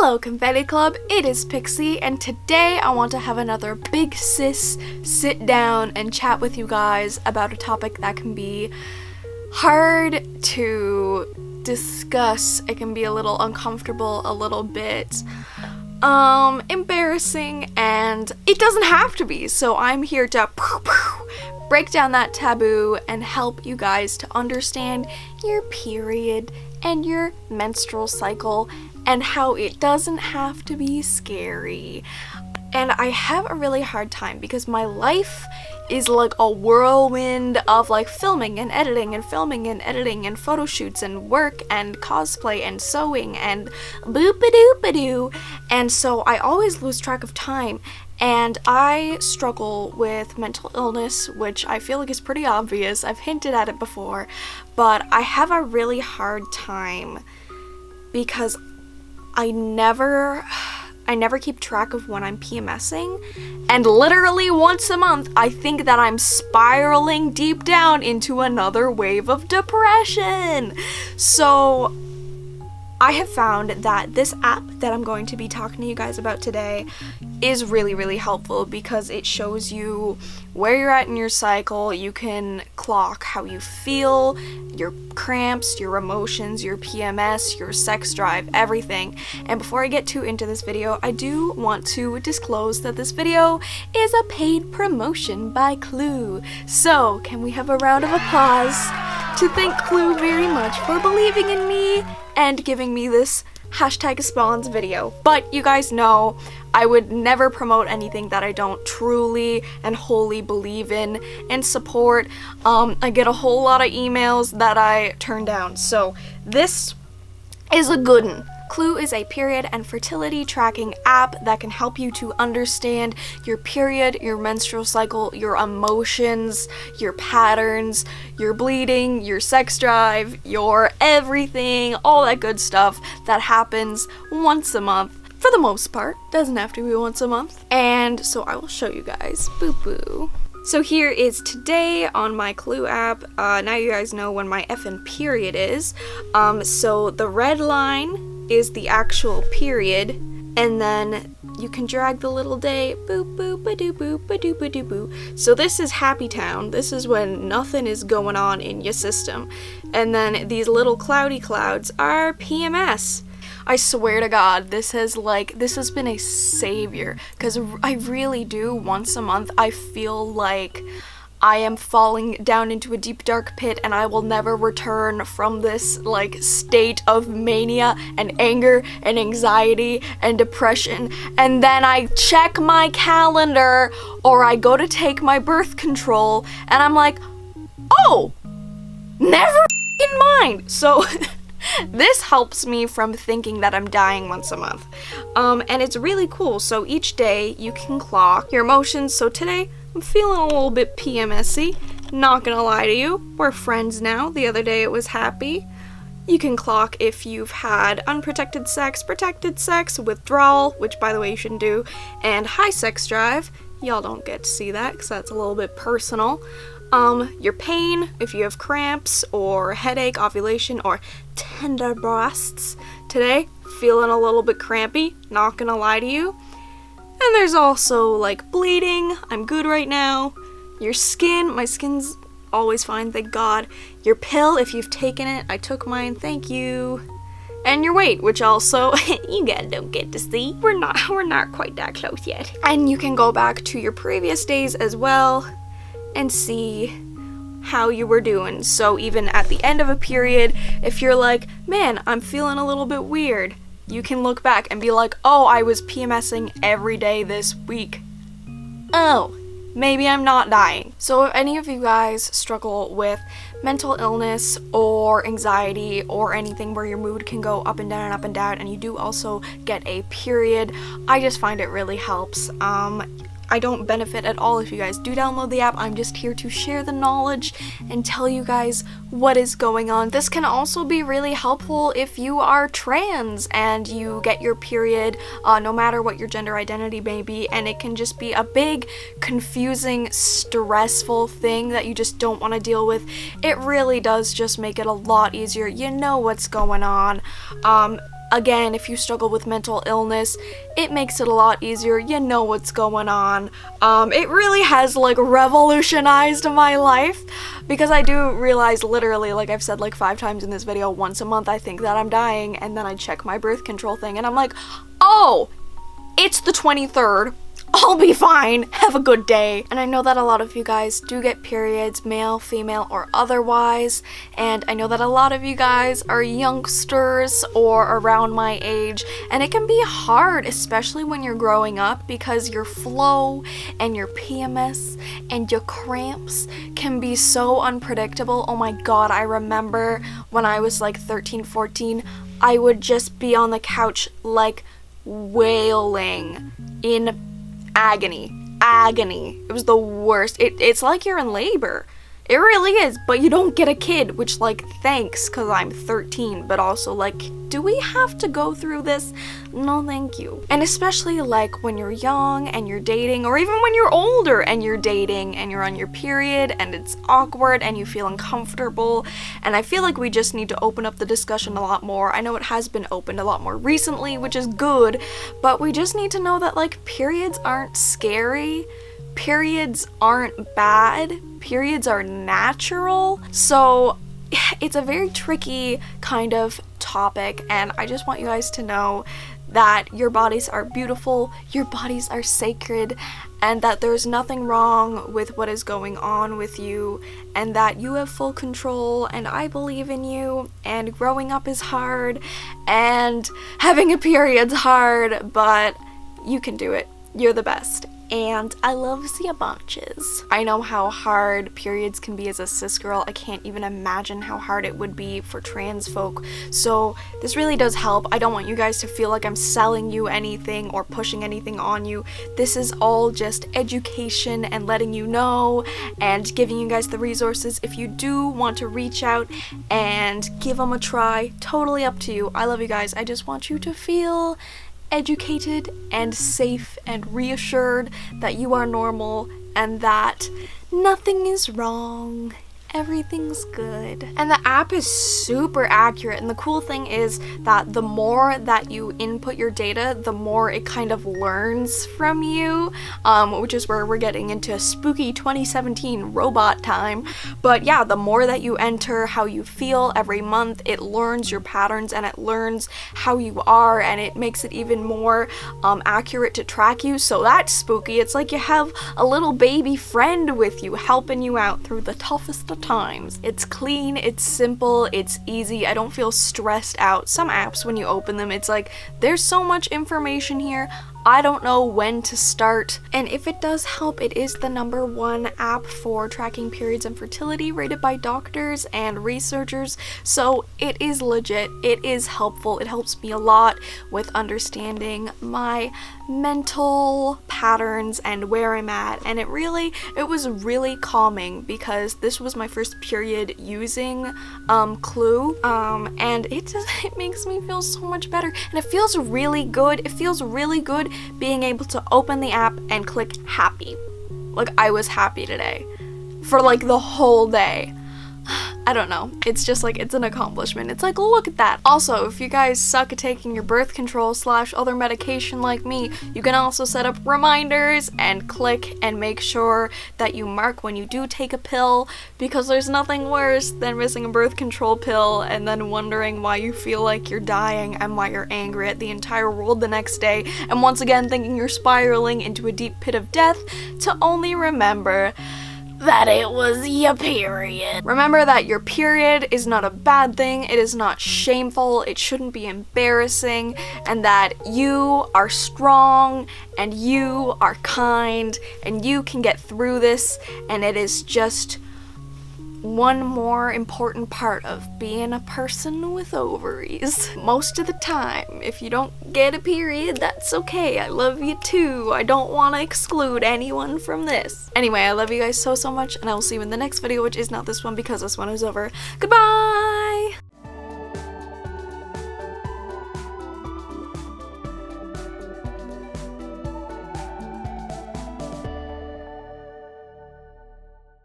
Hello Confetti Club, it is Pixie, and today I want to have another big sis sit down and chat with you guys about a topic that can be hard to discuss. It can be a little uncomfortable, a little bit embarrassing, and it doesn't have to be, so I'm here to break down that taboo and help you guys to understand your period and your menstrual cycle and how it doesn't have to be scary. And I have a really hard time because my life is like a whirlwind of like filming and editing and photo shoots and work and cosplay and sewing and boop-a-doop-a-doo. And so I always lose track of time, and I struggle with mental illness, which I feel like is pretty obvious. I've hinted at it before, but I have a really hard time because I never keep track of when I'm PMSing, and literally once a month I think that I'm spiraling deep down into another wave of depression. So I have found that this app that I'm going to be talking to you guys about today is really helpful because it shows you where you're at in your cycle. You can clock how you feel, your cramps, your emotions, your PMS, your sex drive, everything. And before I get too into this video, I do want to disclose that this video is a paid promotion by Clue. So can we have a round of applause to thank Clue very much for believing in me and giving me this #spawns video. But you guys know I would never promote anything that I don't truly and wholly believe in and support. I get a whole lot of emails that I turn down, so this is a good one. Clue is a period and fertility tracking app that can help you to understand your period, your menstrual cycle, your emotions, your patterns, your bleeding, your sex drive, your everything, all that good stuff that happens once a month. For the most part, doesn't have to be once a month. And so I will show you guys. Boo boo. So here is today on my Clue app. Now you guys know when my effing period is. So the red line is the actual period, and then you can drag the little day, boop boop ba-doo boop ba-doo ba-doo boo. So this is Happy Town. This is when nothing is going on in your system. And then these little cloudy clouds are PMS. I swear to God, this has been a savior, because I really do, once a month, I feel like I am falling down into a deep dark pit and I will never return from this like state of mania and anger and anxiety and depression. And then I check my calendar or I go to take my birth control and I'm like, oh, never in mind. So this helps me from thinking that I'm dying once a month. And it's really cool. So each day you can clock your emotions. So today I'm feeling a little bit PMSy, not gonna lie to you. We're friends now. The other day it was happy. You can clock if you've had unprotected sex, protected sex, withdrawal, which by the way you shouldn't do, and high sex drive. Y'all don't get to see that because that's a little bit personal. Your pain, if you have cramps or headache, ovulation, or tender breasts. Today, feeling a little bit crampy, not gonna lie to you. And there's also like bleeding, I'm good right now. Your skin, my skin's always fine, thank God. Your pill, if you've taken it, I took mine, thank you. And your weight, which also you guys don't get to see. We're not quite that close yet. And you can go back to your previous days as well and see how you were doing. So even at the end of a period, if you're like, man, I'm feeling a little bit weird, you can look back and be like, oh, I was PMSing every day this week. Oh, maybe I'm not dying. So if any of you guys struggle with mental illness or anxiety or anything where your mood can go up and down, and you do also get a period, I just find it really helps. I don't benefit at all if you guys do download the app. I'm just here to share the knowledge and tell you guys what is going on. This can also be really helpful if you are trans and you get your period, no matter what your gender identity may be, and it can just be a big, confusing, stressful thing that you just don't want to deal with. It really does just make it a lot easier. You know what's going on. Again, if you struggle with mental illness, it makes it a lot easier. You know what's going on. It really has like revolutionized my life, because I do realize literally, like I've said like 5 times in this video, once a month I think that I'm dying, and then I check my birth control thing and I'm like, oh, it's the 23rd. I'll be fine. Have a good day. And I know that a lot of you guys do get periods, male, female, or otherwise. And I know that a lot of you guys are youngsters or around my age. And it can be hard, especially when you're growing up, because your flow and your PMS and your cramps can be so unpredictable. Oh my god, I remember when I was like 13, 14, I would just be on the couch like wailing in agony. It was the worst. It's like you're in labor. It really is, but you don't get a kid, which, like, thanks, because I'm 13, but also, like, do we have to go through this? No, thank you. And especially, like, when you're young and you're dating, or even when you're older and you're dating and you're on your period and it's awkward and you feel uncomfortable, and I feel like we just need to open up the discussion a lot more. I know it has been opened a lot more recently, which is good, but we just need to know that, like, periods aren't scary. Periods aren't bad. Periods are natural. So it's a very tricky kind of topic, and I just want you guys to know that your bodies are beautiful, your bodies are sacred, and that there's nothing wrong with what is going on with you, and that you have full control, and I believe in you, and growing up is hard, and having a period's hard, but you can do it. You're the best. And I love ya bunches. I know how hard periods can be as a cis girl. I can't even imagine how hard it would be for trans folk. So this really does help. I don't want you guys to feel like I'm selling you anything or pushing anything on you. This is all just education and letting you know and giving you guys the resources. If you do want to reach out and give them a try, totally up to you. I love you guys. I just want you to feel educated and safe and reassured that you are normal and that nothing is wrong. Everything's good. And the app is super accurate, and the cool thing is that the more that you input your data, the more it kind of learns from you, which is where we're getting into spooky 2017 robot time. But yeah, the more that you enter how you feel every month, it learns your patterns and it learns how you are, and it makes it even more accurate to track you. So that's spooky. It's like you have a little baby friend with you, helping you out through the toughest of times. It's clean, it's simple, it's easy. I don't feel stressed out. Some apps, when you open them, it's like there's so much information here, I don't know when to start. And if it does help, it is the #1 app for tracking periods and fertility, rated by doctors and researchers. So it is legit, it is helpful, it helps me a lot with understanding my mental patterns and where I'm at. And it was really calming, because this was my first period using Clue, and it makes me feel so much better, and it feels really good. It feels really good being able to open the app and click happy. Like, I was happy today for like the whole day. I don't know. It's just like, it's an accomplishment. It's like, look at that. Also, if you guys suck at taking your birth control / other medication like me, you can also set up reminders and click and make sure that you mark when you do take a pill, because there's nothing worse than missing a birth control pill and then wondering why you feel like you're dying and why you're angry at the entire world the next day, and once again thinking you're spiraling into a deep pit of death, to only remember that it was your period. Remember that your period is not a bad thing, it is not shameful, it shouldn't be embarrassing, and that you are strong, and you are kind, and you can get through this, and it is just one more important part of being a person with ovaries. Most of the time, if you don't get a period, that's okay. I love you too. I don't want to exclude anyone from this. Anyway, I love you guys so much, and I will see you in the next video, which is not this one because this one is over. Goodbye!